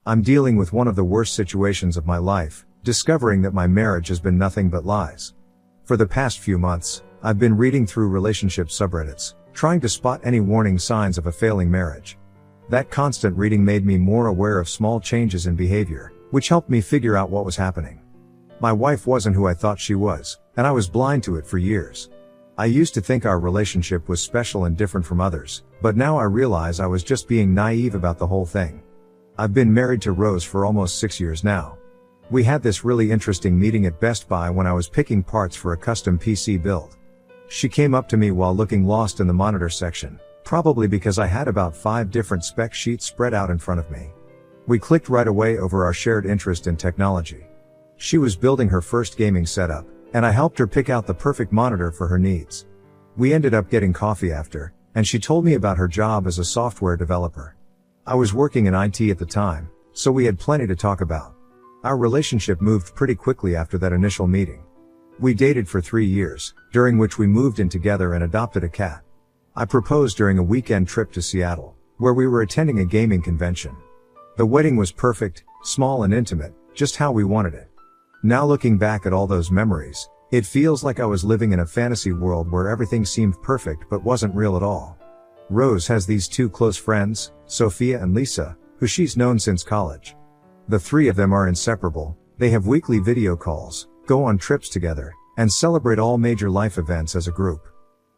I'm dealing with one of the worst situations of my life, discovering that my marriage has been nothing but lies. For the past few months, I've been reading through relationship subreddits, trying to spot any warning signs of a failing marriage. That constant reading made me more aware of small changes in behavior, which helped me figure out what was happening. My wife wasn't who I thought she was, and I was blind to it for years. I used to think our relationship was special and different from others, but now I realize I was just being naive about the whole thing. I've been married to Rose for almost 6 years now. We had this really interesting meeting at Best Buy when I was picking parts for a custom PC build. She came up to me while looking lost in the monitor section, probably because I had about 5 different spec sheets spread out in front of me. We clicked right away over our shared interest in technology. She was building her first gaming setup, and I helped her pick out the perfect monitor for her needs. We ended up getting coffee after, and she told me about her job as a software developer. I was working in IT at the time, so we had plenty to talk about. Our relationship moved pretty quickly after that initial meeting. We dated for 3 years, during which we moved in together and adopted a cat. I proposed during a weekend trip to Seattle, where we were attending a gaming convention. The wedding was perfect, small and intimate, just how we wanted it. Now looking back at all those memories, it feels like I was living in a fantasy world where everything seemed perfect but wasn't real at all. Rose has these 2 close friends, Sophia and Lisa, who she's known since college. The 3 of them are inseparable. They have weekly video calls, go on trips together, and celebrate all major life events as a group.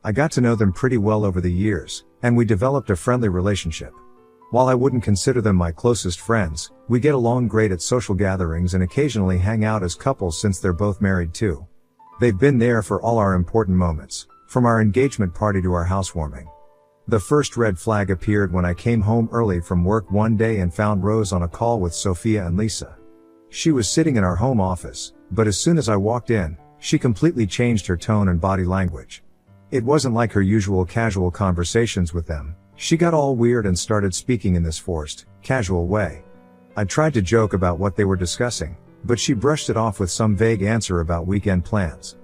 I got to know them pretty well over the years, and we developed a friendly relationship. While I wouldn't consider them my closest friends, we get along great at social gatherings and occasionally hang out as couples since they're both married too. They've been there for all our important moments, from our engagement party to our housewarming. The first red flag appeared when I came home early from work one day and found Rose on a call with Sophia and Lisa. She was sitting in our home office, but as soon as I walked in, she completely changed her tone and body language. It wasn't like her usual casual conversations with them. She got all weird and started speaking in this forced, casual way. I tried to joke about what they were discussing, but she brushed it off with some vague answer about weekend plans.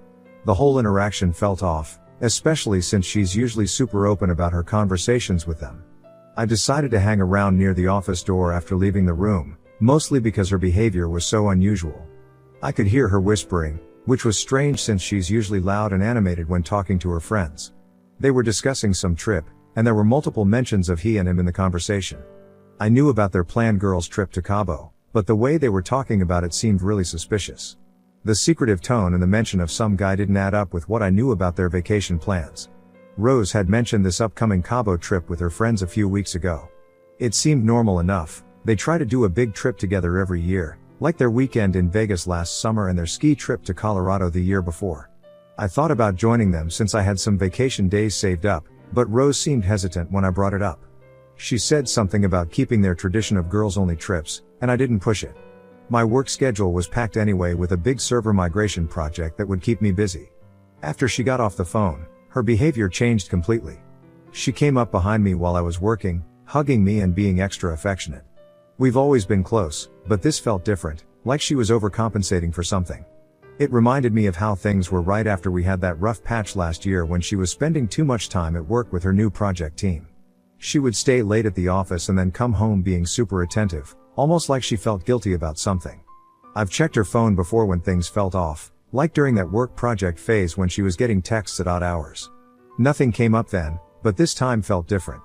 The whole interaction felt off, especially since she's usually super open about her conversations with them. I decided to hang around near the office door after leaving the room, mostly because her behavior was so unusual. I could hear her whispering, which was strange since she's usually loud and animated when talking to her friends. They were discussing some trip, and there were multiple mentions of he and him in the conversation. I knew about their planned girls' trip to Cabo, but the way they were talking about it seemed really suspicious. The secretive tone and the mention of some guy didn't add up with what I knew about their vacation plans. Rose had mentioned this upcoming Cabo trip with her friends a few weeks ago. It seemed normal enough. They try to do a big trip together every year, like their weekend in Vegas last summer and their ski trip to Colorado the year before. I thought about joining them since I had some vacation days saved up, but Rose seemed hesitant when I brought it up. She said something about keeping their tradition of girls-only trips, and I didn't push it. My work schedule was packed anyway with a big server migration project that would keep me busy. After she got off the phone, her behavior changed completely. She came up behind me while I was working, hugging me and being extra affectionate. We've always been close, but this felt different, like she was overcompensating for something. It reminded me of how things were right after we had that rough patch last year when she was spending too much time at work with her new project team. She would stay late at the office and then come home being super attentive, almost like she felt guilty about something. I've checked her phone before when things felt off, like during that work project phase when she was getting texts at odd hours. Nothing came up then, but this time felt different.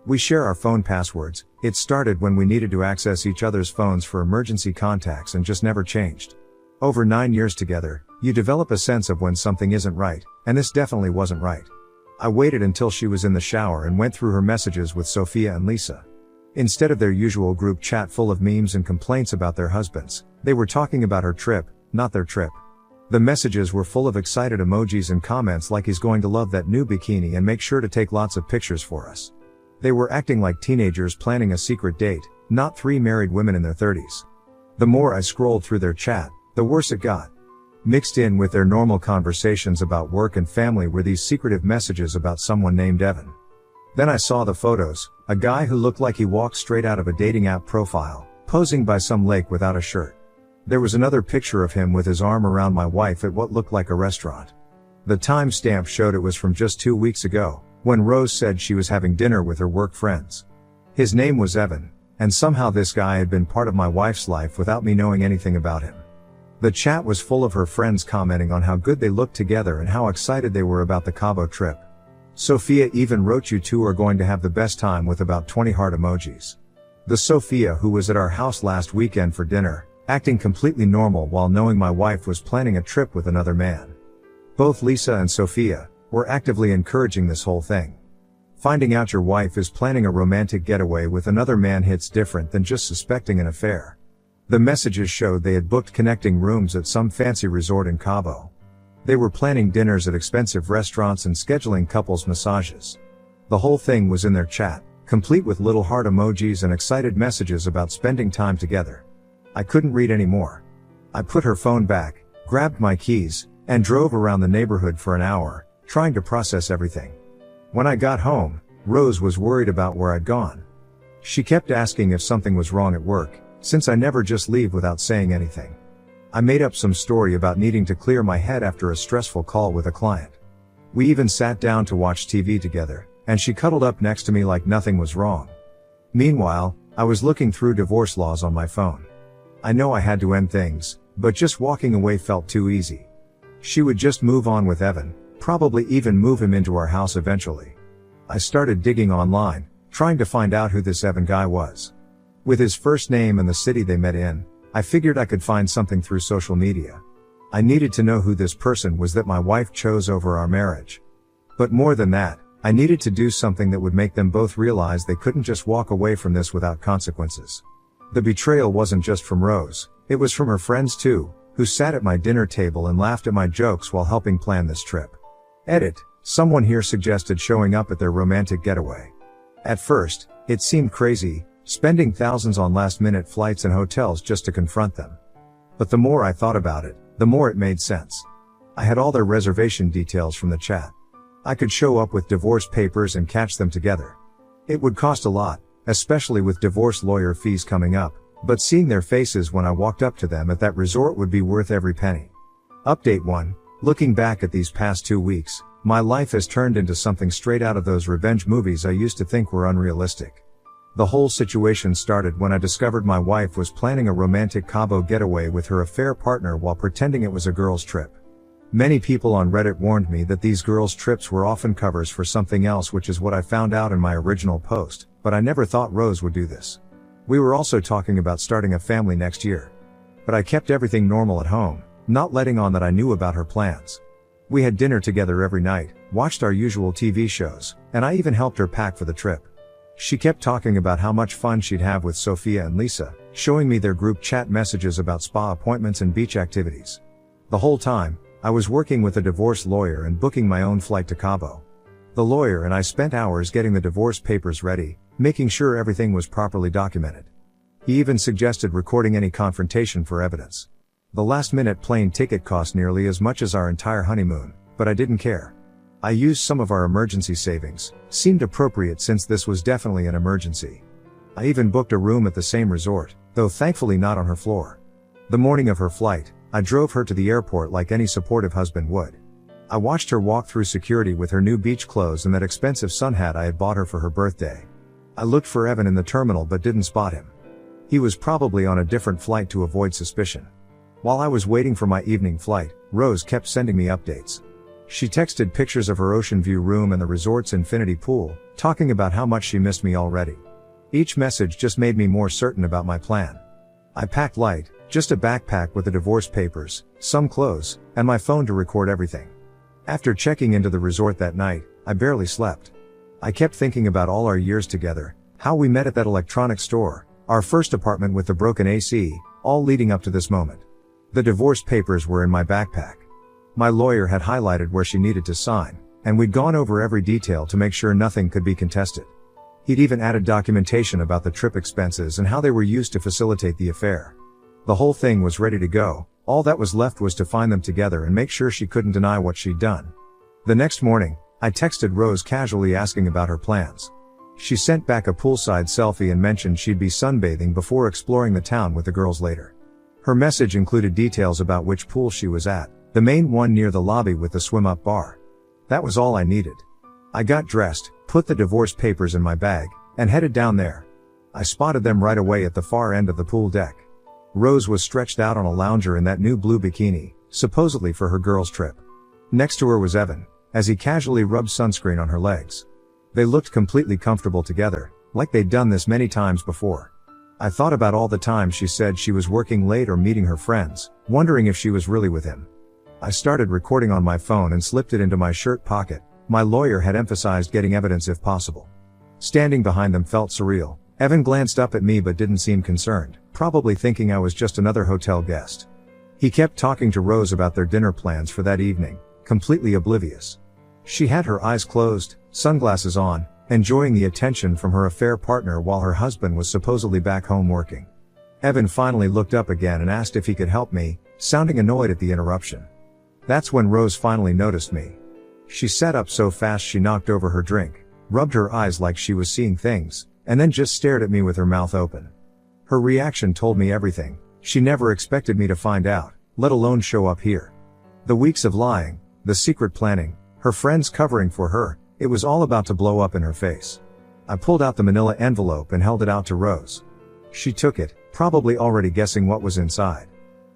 We share our phone passwords. It started when we needed to access each other's phones for emergency contacts and just never changed. Over 9 years together, you develop a sense of when something isn't right, and this definitely wasn't right. I waited until she was in the shower and went through her messages with Sophia and Lisa. Instead of their usual group chat full of memes and complaints about their husbands, they were talking about her trip, not their trip. The messages were full of excited emojis and comments like he's going to love that new bikini and make sure to take lots of pictures for us. They were acting like teenagers planning a secret date, not 3 married women in their 30s. The more I scrolled through their chat, the worse it got. Mixed in with their normal conversations about work and family were these secretive messages about someone named Evan. Then I saw the photos, a guy who looked like he walked straight out of a dating app profile, posing by some lake without a shirt. There was another picture of him with his arm around my wife at what looked like a restaurant. The timestamp showed it was from just 2 weeks ago, when Rose said she was having dinner with her work friends. His name was Evan, and somehow this guy had been part of my wife's life without me knowing anything about him. The chat was full of her friends commenting on how good they looked together and how excited they were about the Cabo trip. Sophia even wrote, "You two are going to have the best time," with about 20 heart emojis. The Sophia who was at our house last weekend for dinner, acting completely normal while knowing my wife was planning a trip with another man. Both Lisa and Sophia were actively encouraging this whole thing. Finding out your wife is planning a romantic getaway with another man hits different than just suspecting an affair. The messages showed they had booked connecting rooms at some fancy resort in Cabo. They were planning dinners at expensive restaurants and scheduling couples massages. The whole thing was in their chat, complete with little heart emojis and excited messages about spending time together. I couldn't read any more. I put her phone back, grabbed my keys, and drove around the neighborhood for an hour, trying to process everything. When I got home, Rose was worried about where I'd gone. She kept asking if something was wrong at work, since I never just leave without saying anything. I made up some story about needing to clear my head after a stressful call with a client. We even sat down to watch TV together, and she cuddled up next to me like nothing was wrong. Meanwhile, I was looking through divorce laws on my phone. I know I had to end things, but just walking away felt too easy. She would just move on with Evan, probably even move him into our house eventually. I started digging online, trying to find out who this Evan guy was. With his first name and the city they met in, I figured I could find something through social media. I needed to know who this person was that my wife chose over our marriage. But more than that, I needed to do something that would make them both realize they couldn't just walk away from this without consequences. The betrayal wasn't just from Rose, it was from her friends too, who sat at my dinner table and laughed at my jokes while helping plan this trip. Edit. Someone here suggested showing up at their romantic getaway. At first, it seemed crazy, spending thousands on last-minute flights and hotels just to confront them. But the more I thought about it, the more it made sense. I had all their reservation details from the chat. I could show up with divorce papers and catch them together. It would cost a lot, especially with divorce lawyer fees coming up, but seeing their faces when I walked up to them at that resort would be worth every penny. Update 1. Looking back at these past 2 weeks, my life has turned into something straight out of those revenge movies I used to think were unrealistic. The whole situation started when I discovered my wife was planning a romantic Cabo getaway with her affair partner while pretending it was a girls' trip. Many people on Reddit warned me that these girls' trips were often covers for something else, which is what I found out in my original post, but I never thought Rose would do this. We were also talking about starting a family next year. But I kept everything normal at home, not letting on that I knew about her plans. We had dinner together every night, watched our usual TV shows, and I even helped her pack for the trip. She kept talking about how much fun she'd have with Sophia and Lisa, showing me their group chat messages about spa appointments and beach activities. The whole time, I was working with a divorce lawyer and booking my own flight to Cabo. The lawyer and I spent hours getting the divorce papers ready, making sure everything was properly documented. He even suggested recording any confrontation for evidence. The last-minute plane ticket cost nearly as much as our entire honeymoon, but I didn't care. I used some of our emergency savings, seemed appropriate since this was definitely an emergency. I even booked a room at the same resort, though thankfully not on her floor. The morning of her flight, I drove her to the airport like any supportive husband would. I watched her walk through security with her new beach clothes and that expensive sun hat I had bought her for her birthday. I looked for Evan in the terminal but didn't spot him. He was probably on a different flight to avoid suspicion. While I was waiting for my evening flight, Rose kept sending me updates. She texted pictures of her ocean view room and the resort's infinity pool, talking about how much she missed me already. Each message just made me more certain about my plan. I packed light, just a backpack with the divorce papers, some clothes, and my phone to record everything. After checking into the resort that night, I barely slept. I kept thinking about all our years together, how we met at that electronics store, our first apartment with the broken AC, all leading up to this moment. The divorce papers were in my backpack. My lawyer had highlighted where she needed to sign, and we'd gone over every detail to make sure nothing could be contested. He'd even added documentation about the trip expenses and how they were used to facilitate the affair. The whole thing was ready to go, all that was left was to find them together and make sure she couldn't deny what she'd done. The next morning, I texted Rose casually asking about her plans. She sent back a poolside selfie and mentioned she'd be sunbathing before exploring the town with the girls later. Her message included details about which pool she was at, the main one near the lobby with the swim-up bar. That was all I needed. I got dressed, put the divorce papers in my bag, and headed down there. I spotted them right away at the far end of the pool deck. Rose was stretched out on a lounger in that new blue bikini, supposedly for her girls' trip. Next to her was Evan, as he casually rubbed sunscreen on her legs. They looked completely comfortable together, like they'd done this many times before. I thought about all the times she said she was working late or meeting her friends, wondering if she was really with him. I started recording on my phone and slipped it into my shirt pocket. My lawyer had emphasized getting evidence if possible. Standing behind them felt surreal. Evan glanced up at me but didn't seem concerned, probably thinking I was just another hotel guest. He kept talking to Rose about their dinner plans for that evening, completely oblivious. She had her eyes closed, sunglasses on, enjoying the attention from her affair partner while her husband was supposedly back home working. Evan finally looked up again and asked if he could help me, sounding annoyed at the interruption. That's when Rose finally noticed me. She sat up so fast she knocked over her drink, rubbed her eyes like she was seeing things, and then just stared at me with her mouth open. Her reaction told me everything. She never expected me to find out, let alone show up here. The weeks of lying, the secret planning, her friends covering for her, it was all about to blow up in her face. I pulled out the manila envelope and held it out to Rose. She took it, probably already guessing what was inside.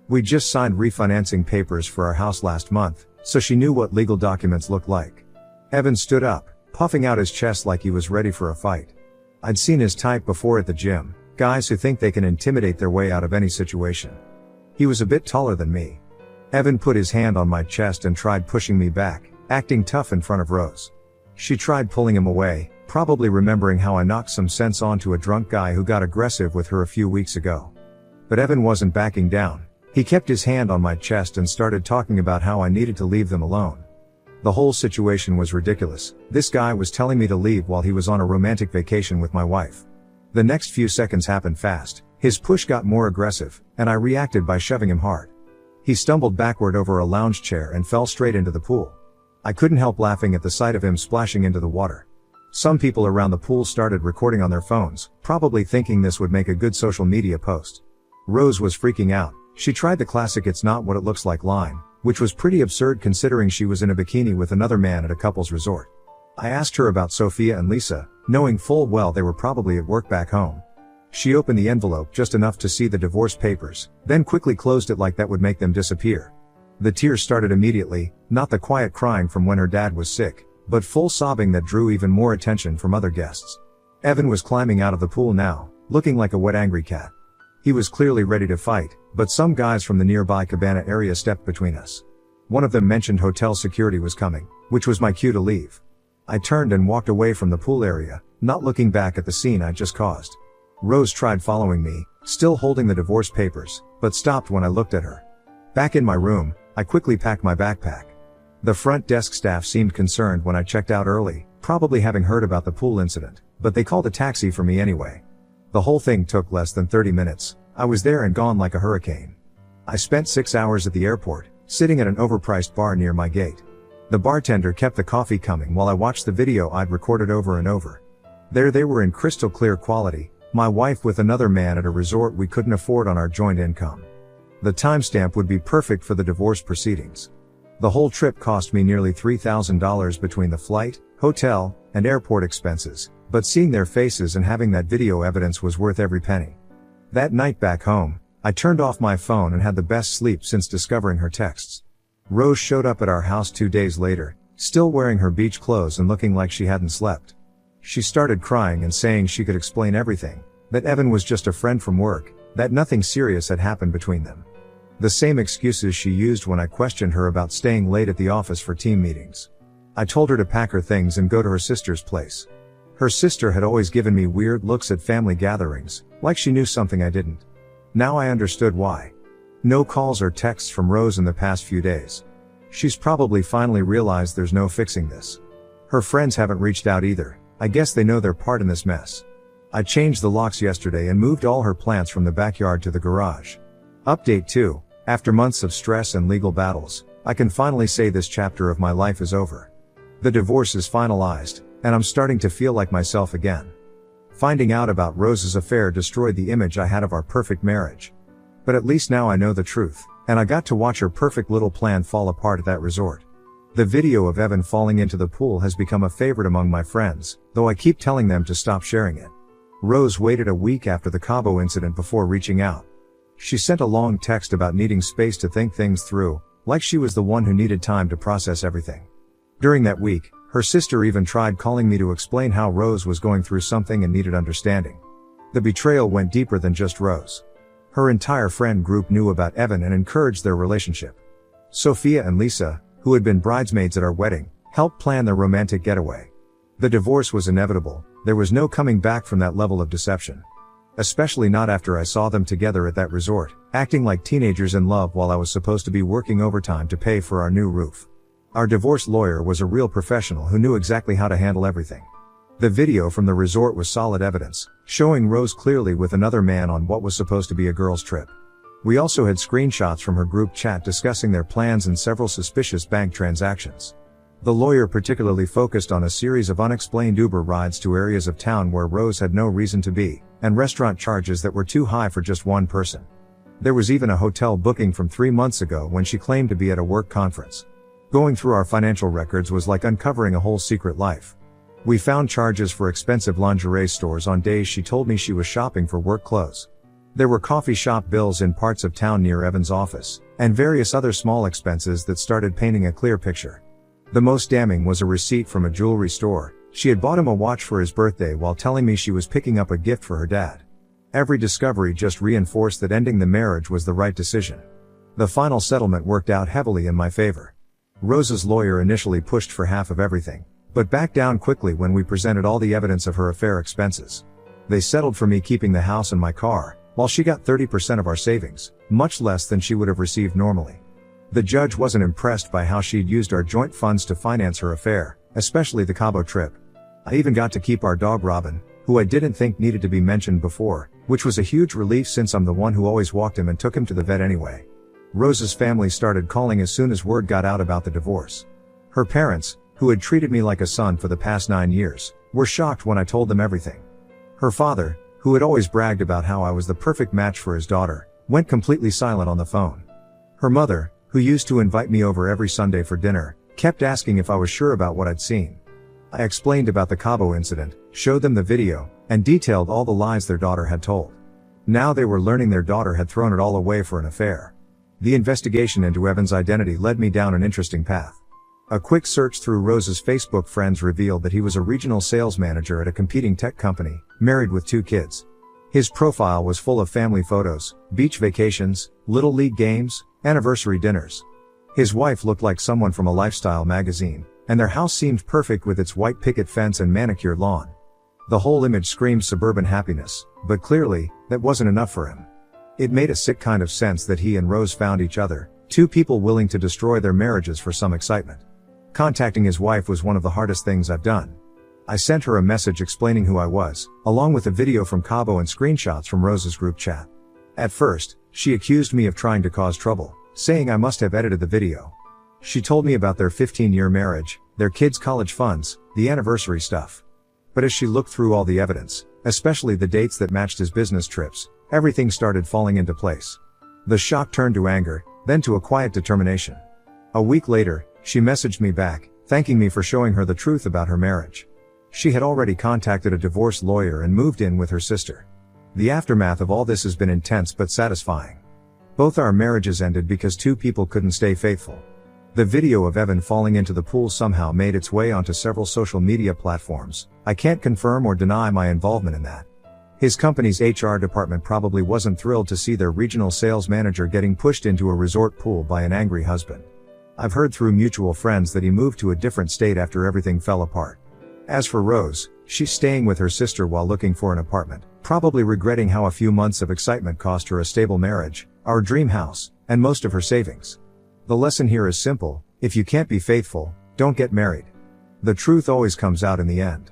We just signed refinancing papers for our house last month, so she knew what legal documents looked like. Evan stood up, puffing out his chest like he was ready for a fight. I'd seen his type before at the gym, guys who think they can intimidate their way out of any situation. He was a bit taller than me. Evan put his hand on my chest and tried pushing me back, acting tough in front of Rose. She tried pulling him away, probably remembering how I knocked some sense onto a drunk guy who got aggressive with her a few weeks ago. But Evan wasn't backing down. He kept his hand on my chest and started talking about how I needed to leave them alone. The whole situation was ridiculous. This guy was telling me to leave while he was on a romantic vacation with my wife. The next few seconds happened fast. His push got more aggressive, and I reacted by shoving him hard. He stumbled backward over a lounge chair and fell straight into the pool. I couldn't help laughing at the sight of him splashing into the water. Some people around the pool started recording on their phones, probably thinking this would make a good social media post. Rose was freaking out. She tried the classic "it's not what it looks like" line, which was pretty absurd considering she was in a bikini with another man at a couple's resort. I asked her about Sophia and Lisa, knowing full well they were probably at work back home. She opened the envelope just enough to see the divorce papers, then quickly closed it like that would make them disappear. The tears started immediately, not the quiet crying from when her dad was sick, but full sobbing that drew even more attention from other guests. Evan was climbing out of the pool now, looking like a wet angry cat. He was clearly ready to fight, but some guys from the nearby cabana area stepped between us. One of them mentioned hotel security was coming, which was my cue to leave. I turned and walked away from the pool area, not looking back at the scene I just caused. Rose tried following me, still holding the divorce papers, but stopped when I looked at her. Back in my room, I quickly packed my backpack. The front desk staff seemed concerned when I checked out early, probably having heard about the pool incident, but they called a taxi for me anyway. The whole thing took less than 30 minutes. I was there and gone like a hurricane. I spent 6 hours at the airport, sitting at an overpriced bar near my gate. The bartender kept the coffee coming while I watched the video I'd recorded over and over. There they were in crystal clear quality, my wife with another man at a resort we couldn't afford on our joint income. The timestamp would be perfect for the divorce proceedings. The whole trip cost me nearly $3,000 between the flight, hotel, and airport expenses, but seeing their faces and having that video evidence was worth every penny. That night back home, I turned off my phone and had the best sleep since discovering her texts. Rose showed up at our house 2 days later, still wearing her beach clothes and looking like she hadn't slept. She started crying and saying she could explain everything, that Evan was just a friend from work, that nothing serious had happened between them. The same excuses she used when I questioned her about staying late at the office for team meetings. I told her to pack her things and go to her sister's place. Her sister had always given me weird looks at family gatherings, like she knew something I didn't. Now I understood why. No calls or texts from Rose in the past few days. She's probably finally realized there's no fixing this. Her friends haven't reached out either. I guess they know their part in this mess. I changed the locks yesterday and moved all her plants from the backyard to the garage. Update 2. After months of stress and legal battles, I can finally say this chapter of my life is over. The divorce is finalized, and I'm starting to feel like myself again. Finding out about Rose's affair destroyed the image I had of our perfect marriage. But at least now I know the truth, and I got to watch her perfect little plan fall apart at that resort. The video of Evan falling into the pool has become a favorite among my friends, though I keep telling them to stop sharing it. Rose waited a week after the Cabo incident before reaching out. She sent a long text about needing space to think things through, like she was the one who needed time to process everything. During that week, her sister even tried calling me to explain how Rose was going through something and needed understanding. The betrayal went deeper than just Rose. Her entire friend group knew about Evan and encouraged their relationship. Sophia and Lisa, who had been bridesmaids at our wedding, helped plan their romantic getaway. The divorce was inevitable. There was no coming back from that level of deception. Especially not after I saw them together at that resort, acting like teenagers in love while I was supposed to be working overtime to pay for our new roof. Our divorce lawyer was a real professional who knew exactly how to handle everything. The video from the resort was solid evidence, showing Rose clearly with another man on what was supposed to be a girls' trip. We also had screenshots from her group chat discussing their plans and several suspicious bank transactions. The lawyer particularly focused on a series of unexplained Uber rides to areas of town where Rose had no reason to be, and restaurant charges that were too high for just one person. There was even a hotel booking from 3 months ago when she claimed to be at a work conference. Going through our financial records was like uncovering a whole secret life. We found charges for expensive lingerie stores on days she told me she was shopping for work clothes. There were coffee shop bills in parts of town near Evan's office, and various other small expenses that started painting a clear picture. The most damning was a receipt from a jewelry store. She had bought him a watch for his birthday while telling me she was picking up a gift for her dad. Every discovery just reinforced that ending the marriage was the right decision. The final settlement worked out heavily in my favor. Rose's lawyer initially pushed for half of everything, but backed down quickly when we presented all the evidence of her affair expenses. They settled for me keeping the house and my car, while she got 30% of our savings, much less than she would have received normally. The judge wasn't impressed by how she'd used our joint funds to finance her affair, especially the Cabo trip. I even got to keep our dog Robin, who I didn't think needed to be mentioned before, which was a huge relief since I'm the one who always walked him and took him to the vet anyway. Rose's family started calling as soon as word got out about the divorce. Her parents, who had treated me like a son for the past 9 years, were shocked when I told them everything. Her father, who had always bragged about how I was the perfect match for his daughter, went completely silent on the phone. Her mother, who used to invite me over every Sunday for dinner, kept asking if I was sure about what I'd seen. I explained about the Cabo incident, showed them the video, and detailed all the lies their daughter had told. Now they were learning their daughter had thrown it all away for an affair. The investigation into Evan's identity led me down an interesting path. A quick search through Rose's Facebook friends revealed that he was a regional sales manager at a competing tech company, married with 2 kids. His profile was full of family photos, beach vacations, little league games, anniversary dinners. His wife looked like someone from a lifestyle magazine, and their house seemed perfect with its white picket fence and manicured lawn. The whole image screamed suburban happiness, but clearly, that wasn't enough for him. It made a sick kind of sense that he and Rose found each other, 2 people willing to destroy their marriages for some excitement. Contacting his wife was one of the hardest things I've done. I sent her a message explaining who I was, along with a video from Cabo and screenshots from Rose's group chat. At first, she accused me of trying to cause trouble, saying I must have edited the video. She told me about their 15-year marriage, their kids' college funds, the anniversary stuff. But as she looked through all the evidence, especially the dates that matched his business trips, everything started falling into place. The shock turned to anger, then to a quiet determination. A week later, she messaged me back, thanking me for showing her the truth about her marriage. She had already contacted a divorce lawyer and moved in with her sister. The aftermath of all this has been intense but satisfying. Both our marriages ended because 2 people couldn't stay faithful. The video of Evan falling into the pool somehow made its way onto several social media platforms. I can't confirm or deny my involvement in that. His company's HR department probably wasn't thrilled to see their regional sales manager getting pushed into a resort pool by an angry husband. I've heard through mutual friends that he moved to a different state after everything fell apart. As for Rose, she's staying with her sister while looking for an apartment, probably regretting how a few months of excitement cost her a stable marriage, our dream house, and most of her savings. The lesson here is simple: if you can't be faithful, don't get married. The truth always comes out in the end.